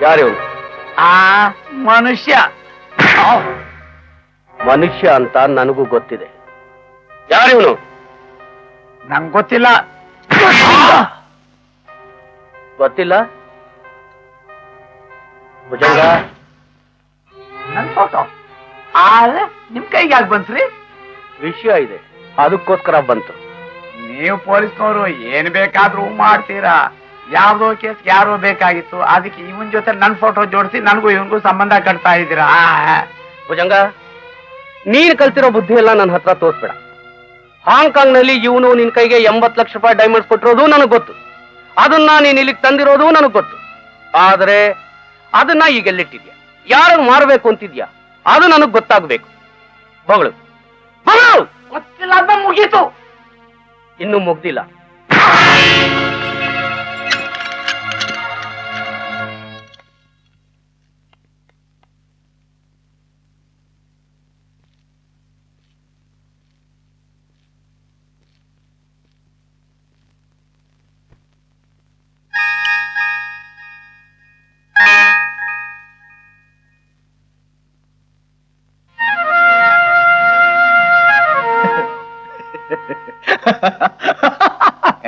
ಯಾರು? ಆ ಮನುಷ್ಯ. ಮನುಷ್ಯ ಅಂತ ನನಗೂ ಗೊತ್ತಿದೆ. ಯಾರಿವನು? ನಂಗೆ ಗೊತ್ತಿಲ್ಲ. ಗೊತ್ತಿಲ್ಲ? ಭುಜಂಗ, ನನ್ ಫೋಟೋ ಆದ್ರೆ ನಿಮ್ ಕೈಗೆ ಯಾಕೆ ಬಂತ್ರಿ? ವಿಷಯ ಇದೆ, ಅದಕ್ಕೋಸ್ಕರ ಬಂತು. ನೀವು ಪೊಲೀಸ್ನವರು ಏನ್ ಬೇಕಾದ್ರೂ ಮಾಡ್ತೀರಾ. ಯಾವ್ದೋ ಕೇಸ್ ಯಾರೋ ಬೇಕಾಗಿತ್ತು, ಅದಕ್ಕೆ ಇವನ್ ಜೊತೆ ನನ್ ಫೋಟೋ ಜೋಡಿಸಿ ನನಗೂ ಇವನ್ಗೂ ಸಂಬಂಧ ಕಟ್ತಾ ಇದ್ದೀರಾ? ಭುಜಂಗ, ನೀನ್ ಕಲ್ತಿರೋ ಬುದ್ಧಿ ಎಲ್ಲ ನನ್ನ ಹತ್ರ ತೋರಿಸ್ಬೇಡ. ಹಾಂಗ್ಕಾಂಗ್ ನಲ್ಲಿ ಇವನು ನಿನ್ ಕೈಗೆ 80 ಲಕ್ಷ ರೂಪಾಯಿ ಡೈಮಂಡ್ಸ್ ಕೊಟ್ಟಿರೋದು ನನಗ್ ಗೊತ್ತು. ಅದನ್ನ ನೀನ್ ಇಲ್ಲಿಗೆ ತಂದಿರೋದು ನನಗ್ ಗೊತ್ತು. ಆದ್ರೆ ಅದನ್ನ ಈಗ ಎಲ್ಲಿಟ್ಟಿದ್ಯಾ, ಯಾರನ್ನು ಮಾರಬೇಕು ಅಂತಿದ್ಯಾ, ಅದು ನನಗ್ ಗೊತ್ತಾಗ್ಬೇಕು. ಬಗಳು ಬಗಳು. ಗೊತ್ತಿಲ್ಲ ಅಂತ ಮುಗೀತು. ಇನ್ನೂ ಮುಗ್ದಿಲ್ಲ.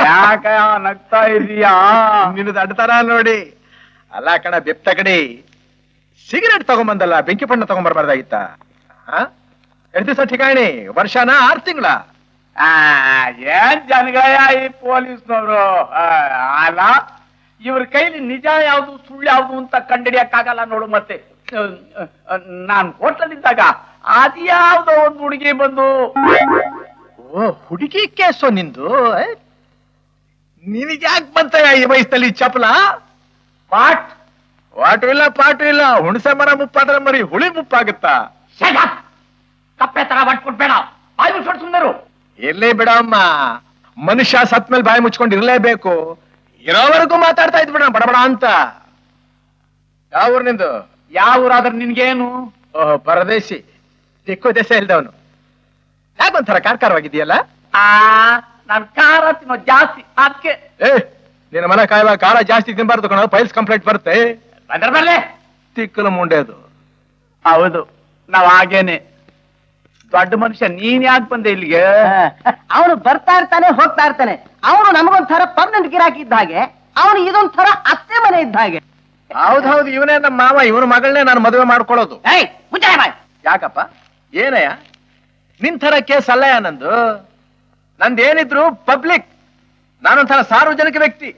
ಯಾಕ ನಗ್ತಾ ಇದೀಯಾ? ನಿನ್ನದು ಅಡ್ತಾರ ನೋಡಿ. ಅಲ್ಲ ಕಣ ಬೆಪ್ತ ಕಡೆ, ಸಿಗರೇಟ್ ತಗೊಂಬಂದಲ್ಲ, ಬೆಂಕಿ ಪಣ್ಣ ತಗೊಂಬರ್ಬಾರ್ದಾಗಿತ್ತ? ಎಷ್ಟು ದಿವಸ ಠಿಕಾಣಿ? ವರ್ಷನ 6 ತಿಂಗಳ? ಏನ್ ಜನಗಯ ಈ ಪೊಲೀಸ್ನವರು. ಅಲ್ಲ, ಇವ್ರ ಕೈಲಿ ನಿಜ ಯಾವ್ದು ಸುಳ್ಳು ಯಾವ್ದು ಅಂತ ಕಂಡಿಡಿಯಕ್ಕಾಗಲ್ಲ ನೋಡು. ಮತ್ತೆ ನಾನ್ ಹೋಟ್ಲಲ್ಲಿದ್ದಾಗ ಅದ್ಯಾವ್ದೋ ಒಂದು ಹುಡುಗಿ ಬಂದು, ಓ ಹುಡುಗಿ ಕೇಸೋ ನಿಂದು? ನಿನಗೆ ಯಾಕೆ ಬಂತ ಈ ವಯಸ್ಸಲ್ಲಿ ಚಪಲ? ವಾಟು ಇಲ್ಲ ಪಾಟು ಇಲ್ಲ. ಹುಣಸೆ ಮರ ಮುಪ್ಪಾದ್ರೆ ಮರಿ ಹುಳಿ ಮುಪ್ಪಾಗುತ್ತಾ? ಕಪ್ಪೆ ತರ ಬಟ್ಬಿಟ್ಬೇಡ, ಬಾಯಿ ಮುಚ್ಕೊಂಡು ಸುಂದರು. ಇರ್ಲೇ ಬಿಡಮ್ಮ, ಮನುಷ್ಯ ಸತ್ ಮೇಲೆ ಬಾಯಿ ಮುಚ್ಕೊಂಡು ಇರ್ಲೇಬೇಕು. ಇರೋವರೆಗೂ ಮಾತಾಡ್ತಾ ಇದ್ಬಿಡ ಬಡಬಡ ಅಂತ. ಯಾವ ಊರ್ ನಿಂದು? ಯಾವ ಊರಾದ್ರೆ ನಿನ್ಗೇನು? ಓಹ್, ಪರದೇಶಿ, ದಿಕ್ಕು ದೇಶ ಇಲ್ದವನು. ಯಾಕೊಂಥರ ಕಾರ್ಕಾರವಾಗಿದೆಯಲ್ಲ? ನಾನ್ ಖಾರ ತಿನ್ನೋ ಜಾಸ್ತಿ, ಅದಕ್ಕೆ. ನಿನ್ನ ಮನೆ ಕಾಯುವ ಖಾರ ಜಾಸ್ತಿ ತಿನ್ಬಾರ್ದು ಕಣ, ಫೈಲ್ಸ್ ಕಂಪ್ಲೇಂಟ್ ಬರುತ್ತೆ. ಬಂದ್ರೆ ಬರ್ಲೆ ತಿಕ್ಕಲು ಮುಂಡೆದು. ಹೌದು, ನಾವ್ ಹಾಗೇನೆ. ದೊಡ್ಡ ಮನುಷ್ಯ, ನೀನ್ ಯಾಕೆ ಬಂದೆ ಇಲ್ಲಿಗೆ? ಅವನು ಬರ್ತಾ ಇರ್ತಾನೆ ಹೋಗ್ತಾ ಇರ್ತಾನೆ. ಅವನು ನಮಗೊಂಥರ ಪರ್ಮನೆಂಟ್ ಗಿರಾಕಿ ಇದ್ದ ಹಾಗೆ, ಅವನು ಇದೊಂಥರ ಅತ್ತೆ ಮನೆ ಇದ್ದ ಹಾಗೆ. ಹೌದೌದು, ಇವನೇ ನಮ್ಮ ಮಾವ. ಇವನ ಮಗಳನ್ನೇ ನಾನು ಮದುವೆ ಮಾಡ್ಕೊಳ್ಳೋದು. ಯಾಕಪ್ಪ, ಏನಯ್ಯ ನಿನ್ ಥರ ಕೇಸ್ ಅಲ್ಲಯ್ಯ ನಂದು. ನಂದೇನಿದ್ರು ಪಬ್ಲಿಕ್. ನಾನೊಂಥರ ಸಾರ್ವಜನಿಕ ವ್ಯಕ್ತಿ.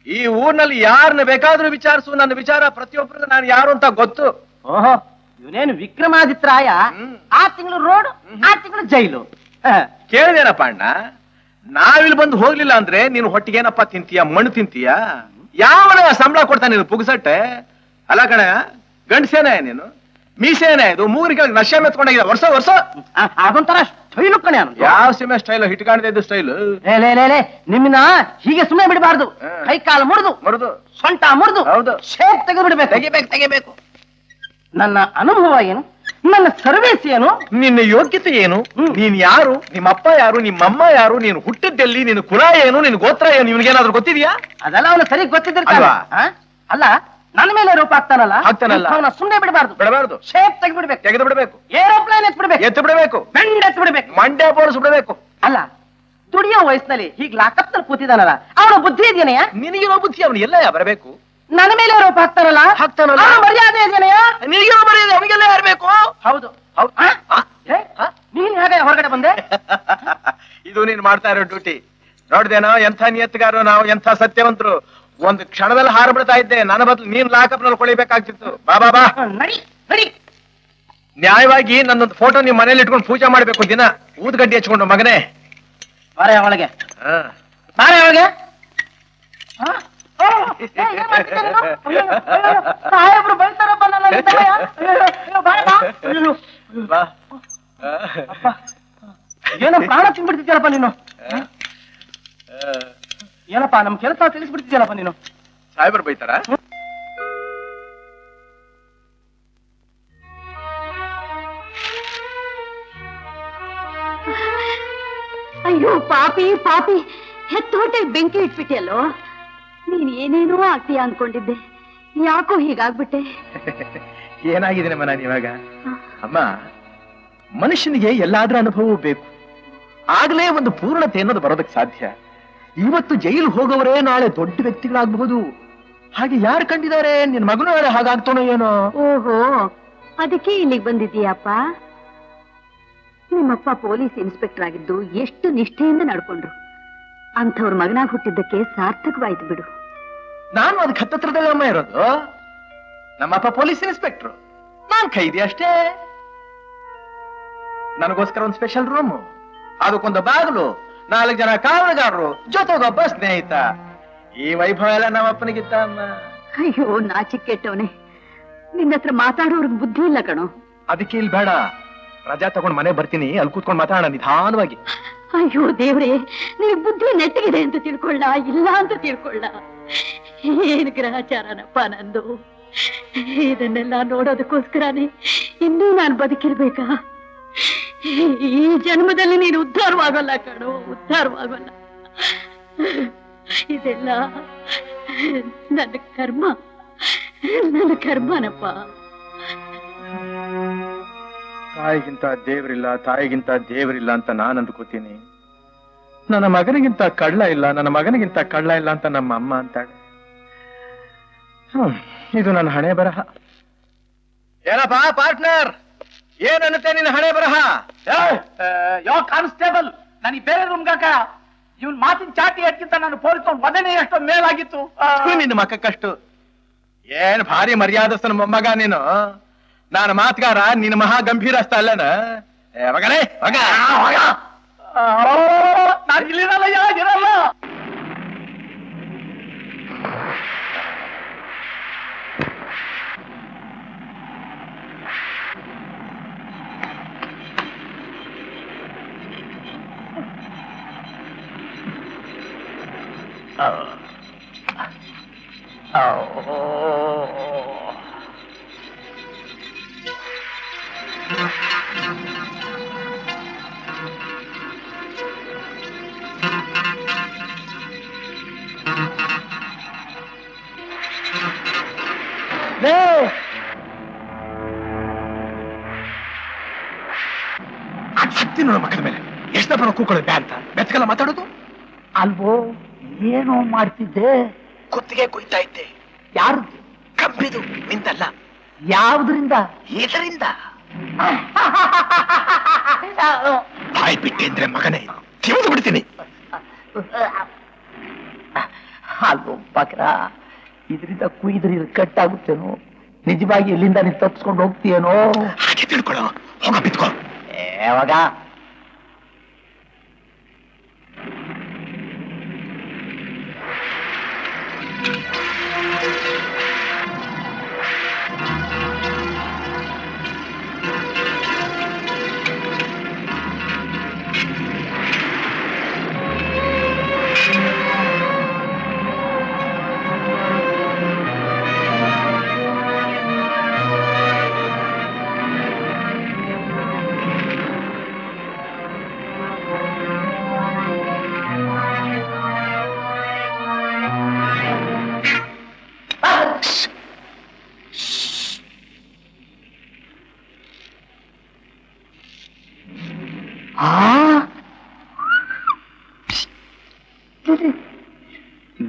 ಈ ಊರ್ನಲ್ಲಿ ಯಾರನ್ನ ಬೇಕಾದ್ರೂ ವಿಚಾರಿಸು, ನನ್ನ ವಿಚಾರ ಪ್ರತಿಯೊಬ್ಬರಿಗೂ ನಾನು ಯಾರು ಅಂತ ಗೊತ್ತು. ಓಹೋ, ಇವನೇನು ವಿಕ್ರಮಾದಿತ್ರಾಯ? 6 ತಿಂಗಳು ರೋಡ್, 6 ತಿಂಗಳು ಜೈಲು. ಕೇಳಿದೇನಪ್ಪ ಅಣ್ಣ, ನಾವಿಲ್ಲಿ ಬಂದು ಹೋಗ್ಲಿಲ್ಲ ಅಂದ್ರೆ ನೀನು ಹೊಟ್ಟಿಗೇನಪ್ಪ ತಿಂತೀಯ? ಮಣ್ಣು ತಿಂತೀಯ? ಯಾವನ ಸಂಬಳ ಕೊಡ್ತಾನೆ ನೀನು ಪುಗ್ಸಟ್ಟೆ? ಅಲ್ಲ ಕಣ, ಗಂಡಸೇನೆ ನೀನು, ಮೀಸೇನೆ ಇದು, ಮೂಗರಿಗೆ ನಶೆ ಮೆತ್ಕೊಂಡಾಗಿದೆ ವರ್ಷ ವರ್ಷ. ಅದೊಂಥರ ಸ್ಟೈಲು ಕಣೆ. ಯಾವ ಸಿಮೆ ಸ್ಟೈಲ್? ಹಿಟ್ ಕಾಣದೆ ಇದು ಸ್ಟೈಲು. ನಿಮ್ಮನ್ನ ಹೀಗೆ ಸುಮ್ಮನೆ ಬಿಡಬಾರ್ದು. ಕೈ ಕಾಲು ಮುರಿದು ಸೊಂಟ ಮುರಿದು, ಹೌದು, ಶೇಪ್ ತೆಗೆದು ಬಿಡ್ಬೇಕು. ತೆಗಿಬೇಕು. ನನ್ನ ಅನುಭವ ಏನು, ನನ್ನ ಸರ್ವಿಸ್ ಏನು, ನಿನ್ನ ಯೋಗ್ಯತೆ ಏನು, ನೀನ್ ಯಾರು, ನಿಮ್ಮಪ್ಪ ಯಾರು, ನಿಮ್ಮಮ್ಮ ಯಾರು, ನೀನು ಹುಟ್ಟಿದ್ದೆಲ್ಲಿ, ನಿನ್ನ ಕುಲ ಏನು, ನಿನ್ ಗೋತ್ರ ಏನು, ನಿನ್ಗೇನಾದ್ರೂ ಗೊತ್ತಿದ್ಯಾ? ಅದೆಲ್ಲ ಅವನು ಸರಿ ಗೊತ್ತಿದ್ದಿರ್ತಾನೆ. ಅಲ್ಲ, ನನ್ನ ಮೇಲೆ ರೂಪ ಆಗ್ತಾನಲ್ಲ, ಅವನ ಸುಮ್ಮನೆ ಬಿಡಬಾರ್ದು. ಶೇಪ್ ತೆಗೆದು ಬಿಡ್ಬೇಕು. ಏರೋಪ್ಲೇನ್ ಎತ್ತು ಬಿಡ್ಬೇಕು. ಮಂಡ್ಯ ಬೋರ್ಸ್ ಬಿಡಬೇಕು. ಅಲ್ಲ, ದುಡಿಯೋ ವಯಸ್ಸಿನಲ್ಲಿ ಹೀಗ್ ಲಾಕಪ್ ನಲ್ಲಿ ಕೂತಿದಾನಲ್ಲ, ಅವನ ಬುದ್ಧಿ ಇದೆಯನೆಯ? ನಿನಗಿರೋ ಬುದ್ಧಿ ಅವನು ಎಲ್ಲ ಬರಬೇಕು. ನನ್ನ ಮೇಲೆ ರೂಪ ಹಾಕ್ತಾನಲ್ಲ, ಮರ್ಯಾದೆ ಇದೆಯನೆಯ? ನಿನಗಿರೋ ಮರ್ಯಾದೆ ಅವನಿಗೆಲ್ಲ ಇರಬೇಕು. ಹೌದು. ನೀನ್ ಹೇಗೆ ಹೊರಗಡೆ ಬಂದೆ? ಇದು ನೀನ್ ಮಾಡ್ತಾ ಇರೋ ಡ್ಯೂಟಿ. ನೋಡ್ದೇನೋ ಎಂಥ ನಿಯತ್ಗಾರರು ನಾವು, ಎಂಥ ಸತ್ಯವಂತರು. ಒಂದು ಕ್ಷಣದಲ್ಲಿ ಹಾರು ಬಿಡ್ತಾ ಇದ್ದೆ. ನನ್ನ ಬದಲು ನೀನ್ ಲಾಕಪ್ ನಲ್ಲಿ ಕೊಳಿಬೇಕಾಗ್ತಿತ್ತು. ಬಾ. ನಡಿ. ನ್ಯಾಯವಾಗಿ ನನ್ನೊಂದು ಫೋಟೋ ನಿಮ್ ಮನೇಲಿ ಇಟ್ಕೊಂಡು ಪೂಜೆ ಮಾಡ್ಬೇಕು ದಿನ, ಊದ್ಗಡ್ಡಿ ಹಚ್ಕೊಂಡು. ಮಗನೇ, ಬಾರೆ ಒಳಗೆ. ಸಾಹೇಬ್ರು ಬೈತಾರಪ್ಪ ನನ್ನ. ಏನೋ ಪ್ರಾಣ ತಿನ್ಬಿಡ್ತಿದ್ಯಲ್ಲಪ್ಪ ನೀನು. ಏನಪ್ಪಾ ನಮ್ ಕೆಲಸ ತಿಳಿಸ್ಬಿಡ್ತಿದ್ಯಲ್ಲಪ್ಪ ನೀನು. ಸಾಹೇಬ್ರು ಬೈತಾರ? ಅಯ್ಯೋ ಪಾಪಿ, ಹೆತ್ತೋಟೆ ಬೆಂಕಿ ಇಟ್ಬಿಟ್ಟಿಯಲ್ಲೋ. ನೀನ್ ಏನೇನೋ ಆಗ್ತೀಯ ಅನ್ಕೊಂಡಿದ್ದೆ. ಯಾಕೋ ಹೀಗಾಗ್ಬಿಟ್ಟೆ? ಏನಾಗಿದೆ ಮನ ಇವಾಗ? ಅಮ್ಮ, ಮನುಷ್ಯನಿಗೆ ಎಲ್ಲಾದ್ರೂ ಅನುಭವವೂ ಬೇಕು, ಆಗ್ಲೇ ಒಂದು ಪೂರ್ಣತೆ ಅನ್ನೋದು ಬರೋದಕ್ಕೆ ಸಾಧ್ಯ. ಇವತ್ತು ಜೈಲು ಹೋಗೋವರೇ ನಾಳೆ ದೊಡ್ಡ ವ್ಯಕ್ತಿಗಳಾಗಬಹುದು. ಹಾಗೆ ಯಾರು ಕಂಡಿದ್ದಾರೆ? ನಿನ್ ಮಗನೂ ಹಾಗಾಗ್ತಾನೋ ಏನೋ. ಓಹೋ, ಅದಕ್ಕೆ ಇಲ್ಲಿಗೆ ಬಂದಿದ್ದೀಯಪ್ಪ. ನಿಮ್ಮಪ್ಪ ಪೊಲೀಸ್ ಇನ್ಸ್ಪೆಕ್ಟರ್ ಆಗಿದ್ದು ಎಷ್ಟು ನಿಷ್ಠೆಯಿಂದ ನಡ್ಕೊಂಡ್ರು. ಅಂಥವ್ರ ಮಗನಾಗಿ ಹುಟ್ಟಿದ್ದಕ್ಕೆ ಸಾರ್ಥಕವಾಯ್ತು ಬಿಡು. ನಾನು ಅದಕ್ಕೆ ಹತ್ತತ್ರದಲ್ಲಿ ಅಮ್ಮ ಇರೋದು. ನಮ್ಮಪ್ಪ ಪೊಲೀಸ್ ಇನ್ಸ್ಪೆಕ್ಟರ್, ನಾನ್ ಖೈದಿ ಅಷ್ಟೇ. ನನಗೋಸ್ಕರ ಒಂದು ಸ್ಪೆಷಲ್ ರೂಮ್, ಅದಕ್ಕೊಂದು ಬಾಗಿಲು, 4 ಜನ ಕಾವಲುಗಾರರು, ಜೊತೆಗೊಬ್ಬ ಸ್ನೇಹಿತ. ಈ ವೈಭವ ಎಲ್ಲ ನಮ್ಮಪ್ಪನಿಗಿತ್ತ ಅಮ್ಮ. ಅಯ್ಯೋ, ನಾಚಿಕೆಟ್ಟವನೇ, ನಿನ್ನ ಹತ್ರ ಮಾತಾಡೋರ್ಗ್ ಬುದ್ಧಿ ಇಲ್ಲ ಕಣೋ. ಅದಕ್ಕೆ ಇಲ್ಲಿ ಬೇಡ, ರಜಾ ತಗೊಂಡ್ ಮನೆ ಬರ್ತೀನಿ, ಅಲ್ಲಿ ಕೂತ್ಕೊಂಡು ಮಾತಾಡೋಣ ನಿಧಾನವಾಗಿ. ಅಯ್ಯೋ ದೇವ್ರೆ, ನಿನಗೆ ಬುದ್ಧಿ ನೆಟ್ಟಗಿದೆ ಅಂತ ತಿಳ್ಕೊಳ್ಳ, ಇಲ್ಲ ಅಂತ ತಿಳ್ಕೊಳ್ಳ. ಏನ್ ಗ್ರಹಚಾರನಪ್ಪ ನಂದು. ಇದನ್ನೆಲ್ಲ ನೋಡೋದಕ್ಕೋಸ್ಕರನೇ ಇನ್ನೂ ನಾನು ಬದುಕಿರ್ಬೇಕಾ? ಈ ಜನ್ಮದಲ್ಲಿ ನೀನು ಉದ್ಧಾರವಾಗಲ್ಲ ಕಣೋ, ಉದ್ಧಾರವಾಗಲ್ಲ. ಇದೆಲ್ಲ ನನ್ನ ಕರ್ಮ, ನನ್ನ ಕರ್ಮನಪ್ಪ. ತಾಯಿಗಿಂತ ದೇವರಿಲ್ಲ, ತಾಯಿಗಿಂತ ದೇವರಿಲ್ಲ ಅಂತ ನಾನು ಅಂದ್ಕೋತೀನಿ. ನನ್ನ ಮಗನಿಗಿಂತ ಕಳ್ಳ ಇಲ್ಲ, ನನ್ನ ಮಗನಿಗಿಂತ ಕಳ್ಳ ಇಲ್ಲ ಅಂತ ನಮ್ಮ ಅಮ್ಮ ಅಂತಾಳೆ. ಇದು ನನ್ನ ಹಣೆ ಬರಹ. ಏನಪ್ಪಾ ಪಾರ್ಟ್ನರ್, ಏನನ್ನುತ್ತೆ ನಿನ್ನ ಹಣೆ ಬರಹ? ಯೋ ಕಾನ್ಸ್ಟೇಬಲ್, ನನಗೆ ಬೇರೆ ರೂಮ್ ಗಾಕ. ಇವನ್ ಮಾತಿನ ಚಾಟಿ ಅದಕ್ಕಿಂತ ನಾನು ಪೊಲೀಸ್ ವದನೆ ಎಷ್ಟೋ ಮೇಲಾಗಿತ್ತು. ನಿನ್ನ ಮಕ್ಕಷ್ಟು ಏನ್ ಭಾರಿ ಮರ್ಯಾದಸ್ಥನ ಮೊಮ್ಮಗ ನೀನು. ನಾನು ಮಾತುಗಾರ, ನಿನ್ನ ಮಹಾ ಗಂಭೀರಸ್ತ ಅಲ್ಲನ? ಮಗನೇ ಮಗ, ನಾನು ಇಲ್ಲಿರಲ್ಲ, ಇರಲ್ಲ. ಹತ್ತಿ ನೋಡ ಮಕ್ಕಳ ಮೇಲೆ ಎಷ್ಟು ಬರೋ ಕೂಕೊಳ್ಳೋದು ಬ್ಯಾ ಅಂತ ಬೆತ್ತಗೆಲ್ಲ ಮಾತಾಡೋದು ಅಲ್ವೋ? ಏನೋ ಮಾಡ್ತಿದ್ದೆ? ಕುತ್ತಿಗೆ ಕುಯ್ತಾ ಇದ್ದೆ. ಯಾರು? ಕಂಬಿದು, ನಿಂದಲ್ಲ. ಯಾವ್ದ್ರಿಂದ? ಇದರಿಂದ. ಬಾಯಿ ಬಿಟ್ಟೆ ಅಂದ್ರೆ ಮಗನೇ ತಿವಿದು ಬಿಡ್ತೀನಿ. ಅಲ್ವೋ ಬಕ್ರ, ಇದರಿಂದ ಕುಯ್ದ್ರಿ ಕಟ್ಟಾಗುತ್ತೇನೋ? ನಿಜವಾಗಿ ಇಲ್ಲಿಂದ ನೀನ್ ತಪ್ಪಿಸ್ಕೊಂಡು ಹೋಗ್ತೀಯೇನೋ? ಹಾಗೆ ತಿಳ್ಕೊಳ್ಳೋ, ಹೋಗ ಬಿತ್ಕೋ. ಯಾವಾಗ?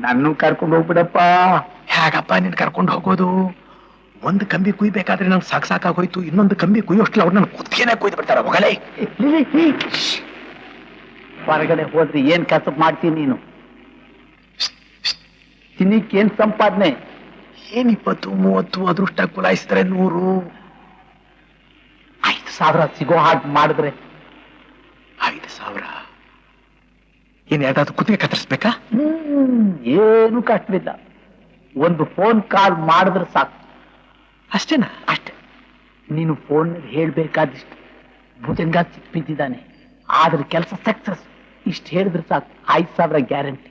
ನನ್ನ ಕರ್ಕೊಂಡು ಹೋಗ್ಬಿಡಪ್ಪ. ಹೇಗಪ್ಪ ನೀನ್ ಕರ್ಕೊಂಡು ಹೋಗೋದು? ಒಂದು ಕಂಬಿ ಕುಯ್ಬೇಕಾದ್ರೆ ನಂಗೆ ಸಾಕಾಗೋಯ್ತು, ಇನ್ನೊಂದು ಕಂಬಿ ಕುಯ್ಯೋಷ್ಟಲ್ಲ ಅವ್ರು ನನ್ನ ಕುತ್ತಿಗೆನೇ ಕುಯ್ದು ಬಿಡ್ತಾರ. ಹೋಗಲೇ, ಹೊರಗಡೆ ಹೋದ್ರಿ ಏನ್ ಕಸಬ್ ಮಾಡ್ತೀನಿ ನೀನು? ತಿನ್ನಿಕ್ಕೇನ್ ಸಂಪಾದನೆ? ಏನ್ 20, 30 ಅದೃಷ್ಟ ಕುಲಾಯಿಸಿದ್ರೆ 100. 5,000 ಸಿಗೋ ಹಾಗೆ ಮಾಡಿದ್ರೆ 5,000 ಏನ್ ಯಾವ್ದಾದ್ರು ಕುತ್ತಿಗೆ ಕತ್ತರಿಸ್ಬೇಕಾ? ಏನು ಕಷ್ಟವಿಲ್ಲ. ಒಂದು ಫೋನ್ ಕಾಲ್ ಮಾಡಿದ್ರೆ ಸಾಕು. ಅಷ್ಟೇನಾ? ಅಷ್ಟೇ. ನೀನು ಫೋನ್ ಹೇಳ್ಬೇಕಾದಿಷ್ಟು ಭುಜಂಗ ಸಿಕ್ಬಿದ್ದಾನೆ, ಆದ್ರೆ ಕೆಲಸ ಸಕ್ಸಸ್. ಇಷ್ಟು ಹೇಳಿದ್ರೆ ಸಾಕು, 5,000 ಗ್ಯಾರಂಟಿ.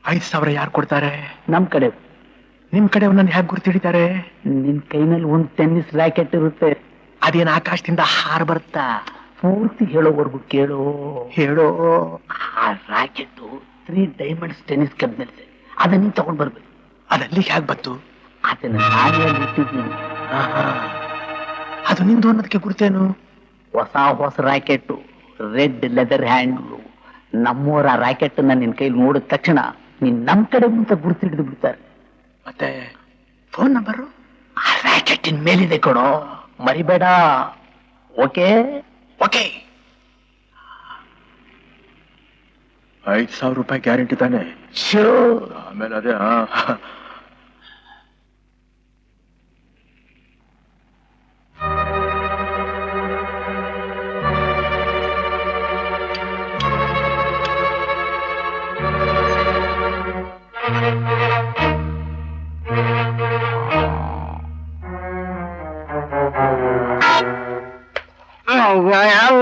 5,000 ಯಾರು ಕೊಡ್ತಾರೆ? ನಮ್ ಕಡೆ. ನಿಮ್ ಕಡೆ ನನ್ನ ಹೇಗೆ ಗುರುತು ಹಿಡಿತಾರೆ? ನಿನ್ ಕೈನಲ್ಲಿ ಒಂದು ಟೆನ್ನಿಸ್ ರ್ಯಾಕೆಟ್ ಇರುತ್ತೆ. ಅದೇನ್ ಆಕಾಶದಿಂದ ಹಾರ ಬರುತ್ತಾ? ಪೂರ್ತಿ ಹೇಳೋವರೆಗೂ ಕೇಳೋ. ಹೇಳೋ. ಆ ರ್ಯಾಕೆಟ್ 3 ಡೈಮಂಡ್ಸ್ ಟೆನ್ನಿಸ್ ಕಪ್ ಮೇಲೆ ಅದನ್ನ ತಗೊಂಡ್ ಬರ್ಬೇಕು. ಅದಲ್ಲಿ ಹೇಗೆ ಬಂತು? ಅದನ್ನ ನಾನೇ ಇಟ್ಟಿದ್ದೀನಿ. ಅದು ನಿಂದು ಅನ್ನೋದಕ್ಕೆ ಗುರ್ತೇನು? ಹೊಸ ರಾಕೆಟ್, ರೆಡ್ ಲೆದರ್ ಹ್ಯಾಂಡ್ಲು. ನಮ್ಮೂರ ರಾಕೆಟ್ ನಿನ್ ಕೈಲಿ ನೋಡಿದ ತಕ್ಷಣ ನೀನ್ ನಮ್ ಕಡೆ ಮುಂದೆ ಗುರ್ತಿಡಿದು ಬಿಡ್ತಾರೆ. ಮತ್ತೆ ಫೋನ್ ನಂಬರು ಆ ರಾಕೆಟ್ಟಿನ ಮೇಲಿದೆ ಕೊಡೋ, ಮರಿಬೇಡ. Okay okay. 5,000 ರೂಪಾಯಿ ಗ್ಯಾರಂಟಿ ತಾನೆ? ಆಮೇಲೆ ಅದೇ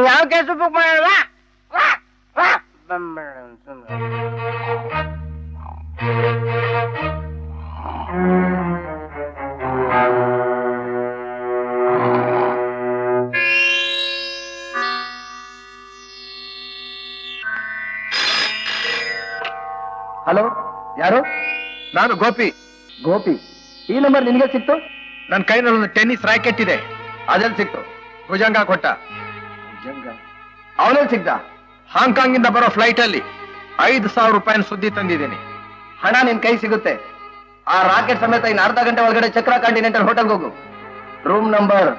ಯಾವ ಕೆಲಸ ಬುಕ್ ಮಾಡಲ್ವಾ? ಹಲೋ, ಯಾರು? ನಾನು ಗೋಪಿ. ಗೋಪಿ, ಈ ನಂಬರ್ ನಿನಗೆ ಸಿಕ್ತು? ನನ್ನ ಕೈನಲ್ಲಿ ಒಂದು ಟೆನ್ನಿಸ್ ರಾಕೆಟ್ ಇದೆ. ಅದೆಲ್ಲಿ ಸಿಕ್ತು? ಭುಜಂಗ ಕೊಟ್ಟ. ಅವನಲ್ಲಿ ಸಿಕ್ತ? ಹಾಂಗ್ಕಾಂಗ್ ಇಂದ ಬರೋ ಫ್ಲೈಟ್ ಅಲ್ಲಿ 5,000 ರೂಪಾಯಿನ ಸುದ್ದಿ ತಂದಿದ್ದೀನಿ. ಹಣ ನಿನ್ ಕೈ ಸಿಗುತ್ತೆ. ಆ ರಾಕೆಟ್ ಸಮೇತ ಇನ್ನು ಅರ್ಧ ಗಂಟೆ ಒಳಗಡೆ ಚಕ್ರ ಕಾಂಟಿನೆಂಟಲ್ ಹೋಟೆಲ್ಗೆ ಹೋಗು. ರೂಮ್ ನಂಬರ್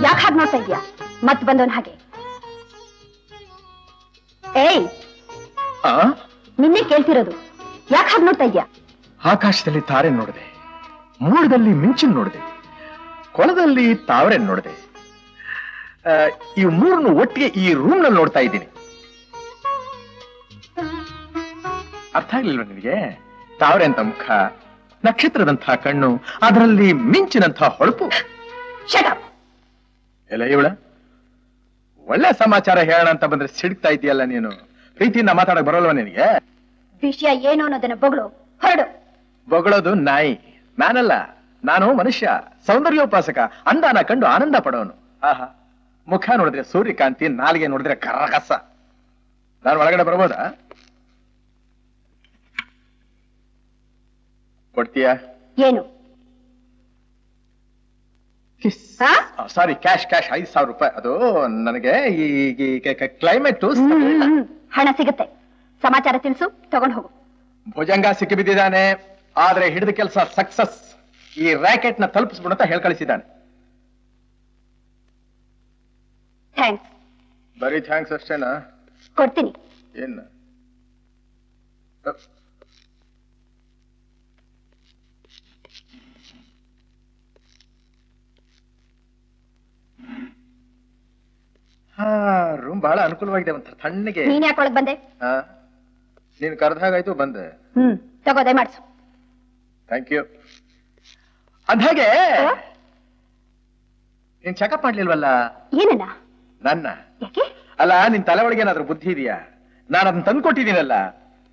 ಯಾಕೆ ಹಾಗೆ ನೋಡ್ತಾ ಇದೀಯಾ? ಮತ್ ಬಂದವನ್ ಹಾಗೆ. ಏಯ್, ನಿನ್ನೆ ಕೇಳ್ತಿರೋದು, ಯಾಕೆ ಹಾಗೆ ನೋಡ್ತಾ ಇದ್ಯಾ? ಆಕಾಶದಲ್ಲಿ ತಾರೆ ನೋಡಿದೆ, ಮೋಡದಲ್ಲಿ ಮಿಂಚನ್ ನೋಡಿದೆ, ಕೊಳದಲ್ಲಿ ತಾವರೆ ನೋಡಿದೆ. ಈ ಮೂರನ್ನು ಒಟ್ಟಿಗೆ ಈ ರೂಮ್ ನಲ್ಲಿ ನೋಡ್ತಾ ಇದ್ದೀನಿ. ಅರ್ಥ ಆಗ್ಲಿಲ್ವ ನಿನಗೆ? ತಾವರೆ ಅಂತ ಮುಖ, ನಕ್ಷತ್ರದಂತಹ ಕಣ್ಣು, ಅದರಲ್ಲಿ ಮಿಂಚಿನಂತಹ ಹೊಳಪು. ಎಲ್ಲ ಇವಳ ಒಳ್ಳೆ ಸಮಾಚಾರ ಹೇಳೋಣ ಅಂತ ಬಂದ್ರೆ ಸಿಡ್ತಾ ಇದೆಯಲ್ಲ ನೀನು. ಪ್ರೀತಿಯಿಂದ ಮಾತಾಡಕ್ ಬರೋಲ್ವ ನಿನಗೆ? ವಿಷಯ ಏನು ಅನ್ನೋದನ್ನ ಬೊಗಳು, ಹೊರಡು. ಬೊಗಳೋದು ನಾಯಿ, ನಾನಲ್ಲ. ನಾನು ಮನುಷ್ಯ, ಸೌಂದರ್ಯೋಪಾಸಕ, ಅಂದಾನ ಕಂಡು ಆನಂದ ಪಡೋನು. ಆಹಾ, ಮುಖ ನೋಡಿದ್ರೆ ಸೂರ್ಯಕಾಂತಿ, ನಾಲಿಗೆ ನೋಡಿದ್ರೆ ಕರ್ರಕಸ. ನಾನು ಒಳಗಡೆ ಬರ್ಬೋದಾ? ಕೊಡ್ತೀಯಾ? ಏನು? ಸಾರಿ, ಕ್ಯಾಶ್ 5,000 ರೂಪಾಯಿ. ಅದು ನನಗೆ ಈ ಕ್ಲೈಮೇಟ್. ಹಣ ಸಿಗುತ್ತೆ, ಸಮಾಚಾರ ತಿಳಿಸು, ತಗೊಂಡು ಹೋಗು. ಭುಜಂಗ ಸಿಕ್ಕಿ ಬಿದ್ದಿದ್ದಾನೆ, ಆದ್ರೆ ಹಿಡಿದ ಕೆಲಸ ಸಕ್ಸಸ್. ಈ ರಾಕೆಟ್ ನ ತಲುಪಿಸ್ಬಿಡು ಅಂತ ಹೇಳಿ ಕಳಿಸಿದ್ದಾನೆ. ಥ್ಯಾಂಕ್ಸ್. ಬರೀ ಥ್ಯಾಂಕ್ಸ್ ಅಷ್ಟೇನಾ? ಕೊಡ್ತೀನಿ. ಏನ್? ರೂಮ್ ಬಹಳ ಅನುಕೂಲವಾಗಿದೆ, ಒಂಥರ ತಣ್ಣಗೆ. ನೀನ್ ಯಾಕೆ ಒಳಗ್ ಬಂದೆ? ನೀನ್ ಕರೆದಾಗಾಯ್ತು, ಬಂದೆ. ತಗೋದೆ ಮಾಡಿಸು. Thank you. ಅಂದ್ಹಾಗೆ ನೀನ್ ಚೆಕಪ್ ಮಾಡ್ಲಿಲ್ವಲ್ಲ? ಏನನ್ನ? ನನ್ನ. ಯಾಕೆ? ಅಲ್ಲ, ನಿನ್ ತಲೆ ಒಳಗೆ ಏನಾದ್ರೂ ಬುದ್ಧಿ ಇದೆಯಾ? ನಾನು ಅದನ್ನ ತಂದು ಕೊಟ್ಟಿದ್ದೀನಲ್ಲ,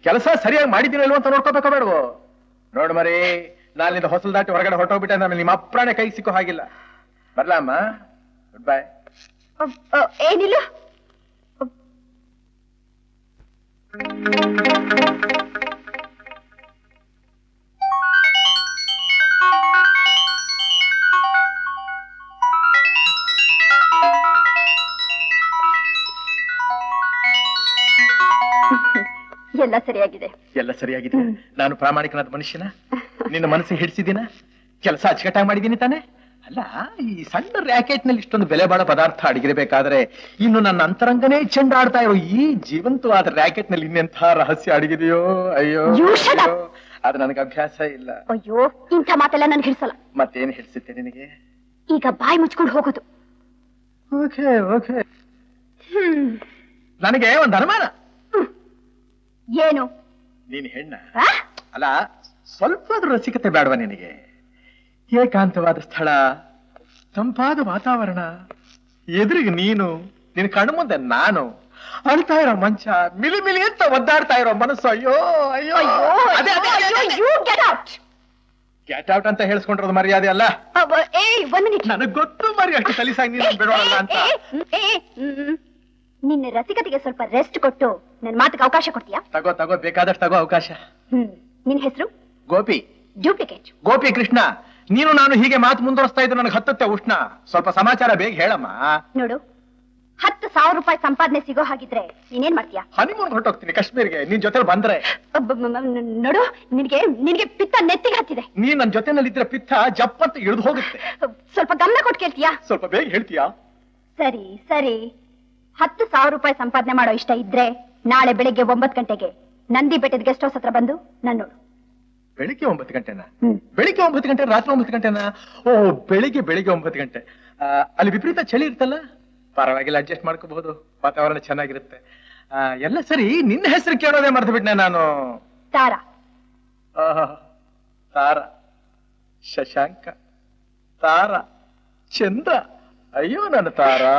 ಕೆಲಸ ಸರಿಯಾಗಿ ಮಾಡಿದ್ದೀನಲ್ವ ಅಂತ ನೋಡ್ಕೋಬೇಕ ಬೇಡವೋ? ನೋಡ್ ಮರಿ, ನಾನಿಂದ ಹೊಸಲು ದಾಟಿ ಹೊರಗಡೆ ಹೊರಟೋಗ್ಬಿಟ್ಟೆ ಅಂದ್ರೆ ನಿಮ್ಮ ಅಪ್ರಾಣೆ ಕೈ ಸಿಕ್ಕೋ ಹಾಗಿಲ್ಲ. ಬರ್ಲಮ್ಮ, ಗುಡ್ ಬೈ. ಏನಿಲ್ಲ. ಎಲ್ಲ ಸರಿಯಾಗಿದೆ. ಎಲ್ಲ ಸರಿಯಾಗಿದೆ. ನಾನು ಪ್ರಾಮಾಣಿಕನಾದ ಮನುಷ್ಯನ? ನಿನ್ನ ಮನಸ್ಸಿಗೆ ಹಿಡಿಸಿದ್ದೀನ? ಕೆಲಸ ಅಚ್ಚುಕಟ್ಟಾಗಿ ಮಾಡಿದ್ದೀನಿ ತಾನೆ? ಅಲ್ಲ, ಈ ಸಣ್ಣ ರ್ಯಾಕೆಟ್ ನಲ್ಲಿ ಇಷ್ಟೊಂದು ಬೆಲೆ ಬಾಳೋ ಪದಾರ್ಥ ಅಡಗಿರಬೇಕಾದ್ರೆ ಇನ್ನು ನನ್ನ ಅಂತರಂಗನೇ ಚೆಂಡಾಡ್ತಾ ಇರೋ ಈ ಜೀವಂತವಾದ ರ್ಯಾಕೆಟ್ ನಲ್ಲಿ ಇನ್ನೆಂಥ ರಹಸ್ಯ ಅಡಗಿದೆಯೋ? ಅಯ್ಯೋ, ಅದು ನನಗೆ ಅಭ್ಯಾಸ ಇಲ್ಲ. ಅಯ್ಯೋ, ಇಂಥ ಮಾತೆಲ್ಲ ನನ್ಗೆ ಹಿಡಿಸಲ್ಲ. ಮತ್ತೇನು ಹಿಡಿಸುತ್ತೆ ನಿನಗೆ? ಈಗ ಬಾಯಿ ಮುಚ್ಕೊಂಡು ಹೋಗೋದು. Okay okay. ನನಗೆ ಒಂದು ಅನುಮಾನ. ಏನು? ನೀನು ಹೆಣ್ಣ ಅಲ್ಲ, ಸ್ವಲ್ಪ ರಸಿಕತೆ ಬೇಡವಾ ನಿನಗೆ? ಏಕಾಂತವಾದ ಸ್ಥಳ, ತಂಪಾದ ವಾತಾವರಣ, ಎದುರಿಗೆ ನೀನು, ನಿನ್ ಕಣ್ಣು ಮುಂದೆ ನಾನು, ಅಳ್ತಾ ಇರೋ ಮಂಚ, ಮಿಲಿ ಮಿಲಿ ಅಂತ ಒದ್ದಾಡ್ತಾ ಇರೋ ಮನಸ್ಸು. ಅಯ್ಯೋ ಅಯ್ಯೋ. ಗೆಟ್ ಔಟ್ ಅಂತ ಹೇಳ್ಸ್ಕೊಂಡಿರೋದು ಮರ್ಯಾದೆ ಅಲ್ಲ. ಒಂದ್ ಮಿನಿಟ್. ನನಗ್ ಗೊತ್ತು ಮರಿ ಅಷ್ಟು ಸಲೀಸಾಗಿ ನೀನು ಬಿಡೋಲ್ಲ ಅಂತ. ನಿನ್ನ ರಸಿಕತೆಗೆ ಸ್ವಲ್ಪ ರೆಸ್ಟ್ ಕೊಟ್ಟು ನನ್ ಮಾತಿಗೆ ಅವಕಾಶ ಕೊಡ್ತೀಯಾ? ತಗೋ ತಗೋ, ಬೇಕಾದಷ್ಟು ತಗೋ ಅವಕಾಶ. ನಿನ್ ಹೆಸರು? ಗೋಪಿ. ಡೂಪ್ಲಿಕೇಟ್. ಗೋಪಿ ಕೃಷ್ಣ. ನೀನು ನಾನು ಹೀಗೆ ಮಾತು ಮುಂದುವರಿಸ್ತಾ ಇದ್ರೆ ನನಗೆ ಹತ್ತತ್ತೆ ಉಷ್ಣ. ಸ್ವಲ್ಪ ಸಮಾಚಾರ ಬೇಗ ಹೇಳಮ್ಮ. ನೋಡು, 10,000 ರೂಪಾಯಿ ಸಂಪಾದನೆ ಸಿಗೋ ಹಾಗಿದ್ರೆ ನೀನೇನ್ ಮಾಡ್ತೀಯಾ? ಹನಿಮೂನ್ ಹೊರಟೋಗ್ತೀನಿ ಕಾಶ್ಮೀರ್ಗೆ, ನಿನ್ ಜೊತೆ ಬಂದ್ರೆ. ನೋಡು, ನಿನಗೆ ಪಿತ್ತ ನೆತ್ತಿಗೆ ಹತ್ತಿದೆ. ನೀನ್ ನನ್ ಜೊತೆನಲ್ಲಿದ್ರೆ ಪಿತ್ತ ಜಪ್ಪಂತ ಇಳಿದು ಹೋಗುತ್ತೆ. ಸ್ವಲ್ಪ ಗಮನ ಕೊಟ್ಟು ಕೇಳ್ತೀಯಾ? ಸ್ವಲ್ಪ ಬೇಗ ಹೇಳ್ತೀಯಾ? ಸರಿ ಸರಿ, 10,000 ರೂಪಾಯಿ ಸಂಪಾದನೆ ಮಾಡೋ ಇಷ್ಟ ಇದ್ರೆ ನಾಳೆ ಬೆಳಿಗ್ಗೆ 9 ಗಂಟೆಗೆ ನಂದಿ ಬೆಟ್ಟದ ಗೆಸ್ಟ್ ಹೌಸ್ ಹತ್ರ ಬಂದು ನನ್ ನೋಡು. ಬೆಳಿಗ್ಗೆ 9 ಗಂಟೆನಾ? ಬೆಳಿಗ್ಗೆ 9 ಗಂಟೆ, ರಾತ್ರಿ 9 ಗಂಟೆನಾ? ಓ, ಬೆಳಿಗ್ಗೆ 9 ಗಂಟೆ. ಅಲ್ಲಿ ವಿಪರೀತ ಚಳಿ ಇರ್ತಲ್ಲ, ಪರವಾಗಿಲ್ಲ, ಅಡ್ಜಸ್ಟ್ ಮಾಡ್ಕೋಬಹುದು, ವಾತಾವರಣ ಚೆನ್ನಾಗಿರುತ್ತೆ. ಎಲ್ಲ ಸರಿ, ನಿನ್ನ ಹೆಸರು ಕೇಳೋದೇ ಮರ್ತು ಬಿಟ್ನೆ ನಾನು. ತಾರಾ. ತಾರ, ಶಶಾಂಕ, ತಾರ, ಚಂದ್ರ. ಅಯ್ಯೋ ನನ್ನ ತಾರಾ.